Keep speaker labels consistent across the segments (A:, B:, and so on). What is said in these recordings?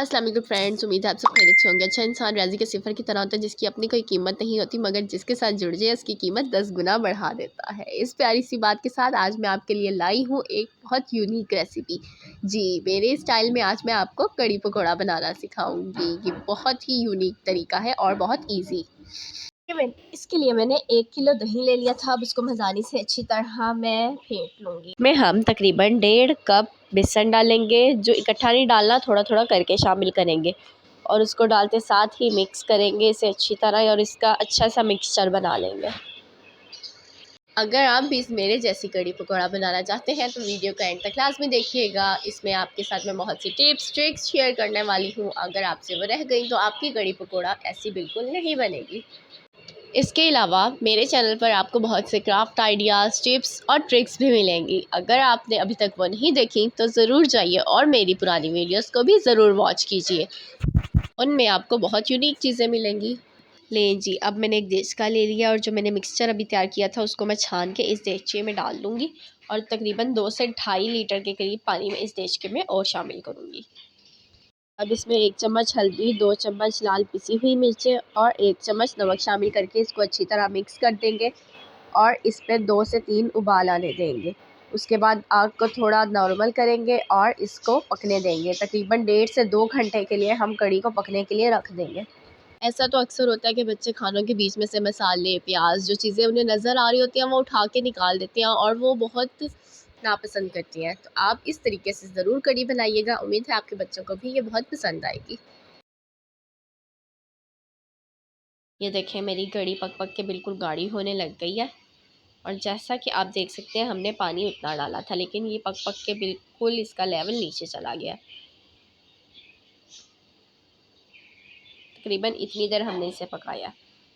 A: अस्सलाम वालेकुम फ्रेंड्स, उम्मीद है आप सब खैरियत से होंगे। अच्छा इंसान राज़ी के सिफर की तरह होता है जिसकी अपनी कोई कीमत नहीं होती, मगर जिसके साथ जुड़ जाए उसकी कीमत 10 गुना बढ़ा देता है। इस प्यारी सी बात के साथ आज मैं आपके लिए लाई हूँ एक बहुत यूनिक रेसिपी। जी, मेरे स्टाइल में आज मैं आपको कड़ी पकौड़ा बनाना सिखाऊंगी। ये बहुत ही यूनिक तरीका है और बहुत ईजी। इसके लिए मैंने 1 किलो दही ले लिया था। अब उसको मज़ानी से अच्छी तरह मैं फेंट लूँगी। में हम तकरीबन 1.5 कप बेसन डालेंगे, जो इकट्ठा नहीं डालना, थोड़ा थोड़ा करके शामिल करेंगे और उसको डालते साथ ही मिक्स करेंगे इसे अच्छी तरह और इसका अच्छा सा मिक्सचर बना लेंगे। अगर आप भी इस मेरे जैसी कड़ी पकौड़ा बनाना चाहते हैं तो वीडियो का एंड तक लाजमी देखिएगा। इसमें आपके साथ मैं बहुत सी टिप्स ट्रिक्स शेयर करने वाली हूँ। अगर आपसे वो रह गई तो आपकी कड़ी पकौड़ा ऐसी बिल्कुल नहीं बनेगी। इसके अलावा मेरे चैनल पर आपको बहुत से क्राफ्ट आइडियाज़, टिप्स और ट्रिक्स भी मिलेंगी। अगर आपने अभी तक वो नहीं देखी तो ज़रूर जाइए और मेरी पुरानी वीडियोस को भी ज़रूर वॉच कीजिए। उनमें आपको बहुत यूनिक चीज़ें मिलेंगी। लें जी, अब मैंने एक देचका ले लिया और जो मैंने मिक्सचर अभी तैयार किया था उसको मैं छान के इस देचके में डाल दूँगी और तकरीबन 2 से ढाई लीटर के करीब पानी में इस देचके में और शामिल करूँगी। अब इसमें 1 चम्मच हल्दी, 2 चम्मच लाल पिसी हुई मिर्चें और 1 चम्मच नमक शामिल करके इसको अच्छी तरह मिक्स कर देंगे और इस पे 2 से 3 उबाल आने देंगे। उसके बाद आग को थोड़ा नॉर्मल करेंगे और इसको पकने देंगे। तकरीबन 1.5 से 2 घंटे के लिए हम कड़ी को पकने के लिए रख देंगे। ऐसा तो अक्सर होता है कि बच्चे खानों के बीच में से मसाले, प्याज, जो चीज़ें उन्हें नज़र आ रही होती हैं वो उठा के निकाल देते हैं और वो बहुत नापसंद करती हैं। तो आप इस तरीके से ज़रूर कड़ी बनाइएगा। उम्मीद है आपके बच्चों को भी ये बहुत पसंद आएगी। ये देखें, मेरी कड़ी पक पक के बिल्कुल गाढ़ी होने लग गई है और जैसा कि आप देख सकते हैं हमने पानी उतना डाला था, लेकिन ये पक पक के बिल्कुल इसका लेवल नीचे चला गया। तकरीबन इतनी देर हमने इसे पकाया।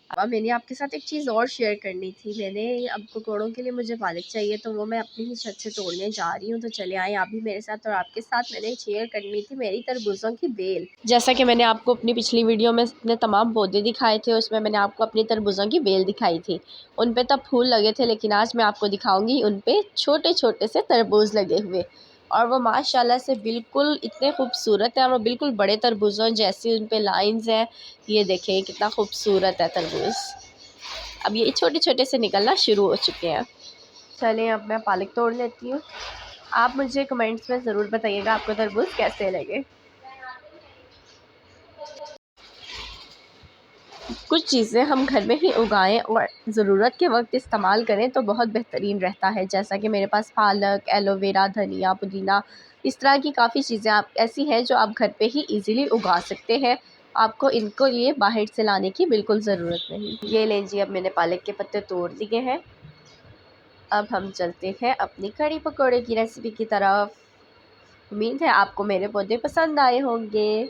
A: अब मैंने आपके साथ एक चीज़ और शेयर करनी थी। मैंने अब पकौड़ों के लिए मुझे पालक चाहिए, तो वो मैं अपनी ही छत से तोड़ने जा रही हूँ। तो चले आए आप भी मेरे साथ। और आपके साथ मैंने शेयर करनी थी मेरी तरबूजों की बेल। जैसा कि मैंने आपको अपनी पिछली वीडियो में अपने तमाम पौधे दिखाए थे, उसमें मैंने आपको अपनी तरबूजों की बेल दिखाई थी। उन पे तब फूल लगे थे, लेकिन आज मैं आपको दिखाऊंगी उन पे छोटे छोटे से तरबूज लगे हुए और वो माशाल्लाह से बिल्कुल इतने खूबसूरत हैं। वो बिल्कुल बड़े तरबूजों जैसी उन पे लाइंस हैं। ये देखें कितना खूबसूरत है तरबूज। अब ये छोटे छोटे से निकलना शुरू हो चुके हैं। चलें, अब मैं पालक तोड़ लेती हूँ। आप मुझे कमेंट्स में ज़रूर बताइएगा आपको तरबूज कैसे लगे। कुछ चीज़ें हम घर में ही उगाएं और ज़रूरत के वक्त इस्तेमाल करें तो बहुत बेहतरीन रहता है। जैसा कि मेरे पास पालक, एलोवेरा, धनिया, पुदीना, इस तरह की काफ़ी चीज़ें आप ऐसी हैं जो आप घर पे ही इजीली उगा सकते हैं। आपको इनको लिए बाहर से लाने की बिल्कुल ज़रूरत नहीं। ये लें जी, अब मैंने पालक के पत्ते तोड़ लिए हैं। अब हम चलते हैं अपनी कड़ी पकौड़े की रेसिपी की तरफ। उम्मीद है आपको मेरे पौधे पसंद आए होंगे।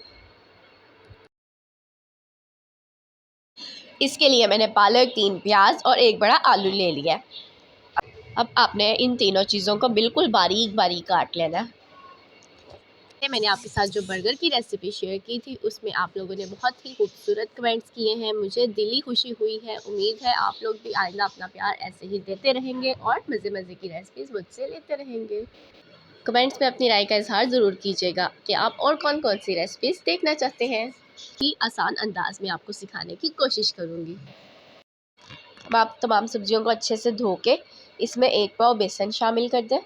A: इसके लिए मैंने पालक, 3 प्याज और 1 बड़ा आलू ले लिया है। अब आपने इन तीनों चीज़ों को बिल्कुल बारीक बारीक काट लेना है। मैंने आपके साथ जो बर्गर की रेसिपी शेयर की थी उसमें आप लोगों ने बहुत ही खूबसूरत कमेंट्स किए हैं। मुझे दिली खुशी हुई है। उम्मीद है आप लोग भी आइंदा अपना प्यार ऐसे ही देते रहेंगे और मज़े मज़े की रेसिपीज़ मुझसे लेते रहेंगे। कमेंट्स में अपनी राय का इजहार ज़रूर कीजिएगा कि आप और कौन कौन सी रेसिपीज़ देखना चाहते हैं कि आसान अंदाज में आपको सिखाने की कोशिश करूँगी। अब आप तमाम सब्जियों को अच्छे से धो के इसमें 1 पाव बेसन शामिल कर दें।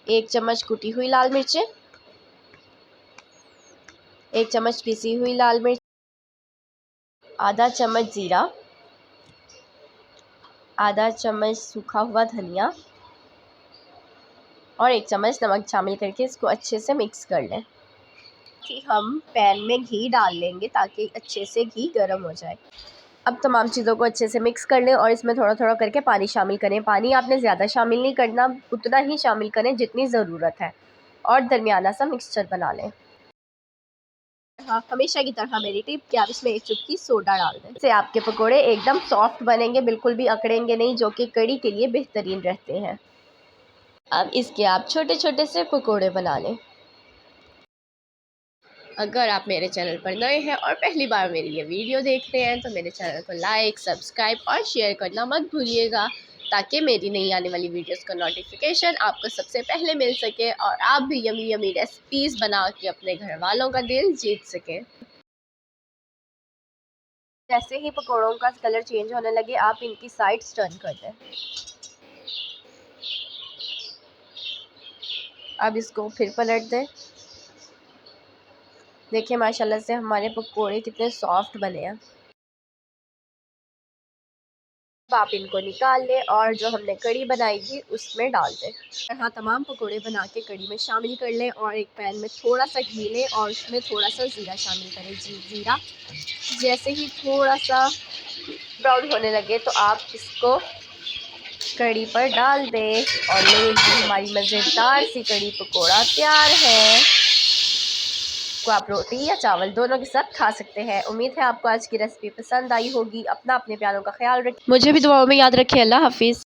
A: 1 चम्मच कुटी हुई लाल मिर्चें, 1 चम्मच पिसी हुई लाल मिर्च, आधा चम्मच ज़ीरा, आधा चम्मच सूखा हुआ धनिया और 1 चम्मच नमक शामिल करके इसको अच्छे से मिक्स कर लें। कि हम पैन में घी डाल लेंगे ताकि अच्छे से घी गर्म हो जाए। अब तमाम चीज़ों को अच्छे से मिक्स कर लें और इसमें थोड़ा थोड़ा करके पानी शामिल करें। पानी आपने ज़्यादा शामिल नहीं करना, उतना ही शामिल करें जितनी ज़रूरत है और दरमियाना सा मिक्सचर बना लें। हाँ, हमेशा की तरह मेरी टिप कि आप इसमें 1 चुटकी सोडा डाल दें। इससे आपके पकोड़े एकदम सॉफ्ट बनेंगे, बिल्कुल भी अकड़ेंगे नहीं, जो कि कड़ी के लिए बेहतरीन रहते हैं। अब इसके आप छोटे छोटे से पकोड़े बना लें। अगर आप मेरे चैनल पर नए हैं और पहली बार मेरी ये वीडियो देख रहे हैं तो मेरे चैनल को लाइक, सब्सक्राइब और शेयर करना मत भूलिएगा। ताकि मेरी नई आने वाली वीडियोस का नोटिफिकेशन आपको सबसे पहले मिल सके और आप भी यमी यमी रेसिपीज़ बना के अपने घर वालों का दिल जीत सकें। जैसे ही पकौड़ों का कलर चेंज होने लगे आप इनकी साइड्स टर्न कर दें। अब इसको फिर पलट दें। देखिए माशाल्लाह से हमारे पकोड़े कितने सॉफ्ट बने हैं। अब आप इनको निकाल लें और जो हमने कड़ी बनाई थी उसमें डाल दें। यहाँ तमाम पकोड़े बना के कड़ी में शामिल कर लें और एक पैन में थोड़ा सा घी लें और उसमें थोड़ा सा ज़ीरा शामिल करें। ज़ीरा जैसे ही थोड़ा सा ब्राउन होने लगे तो आप इसको कड़ी पर डाल दें और लीजिए हमारी मज़ेदार सी कड़ी पकोड़ा तैयार है। को आप रोटी या चावल दोनों के साथ खा सकते हैं। उम्मीद है आपको आज की रेसिपी पसंद आई होगी। अपना अपने प्यारों का ख्याल रखें। मुझे भी दुआओं में याद रखें। अल्लाह हाफिज़।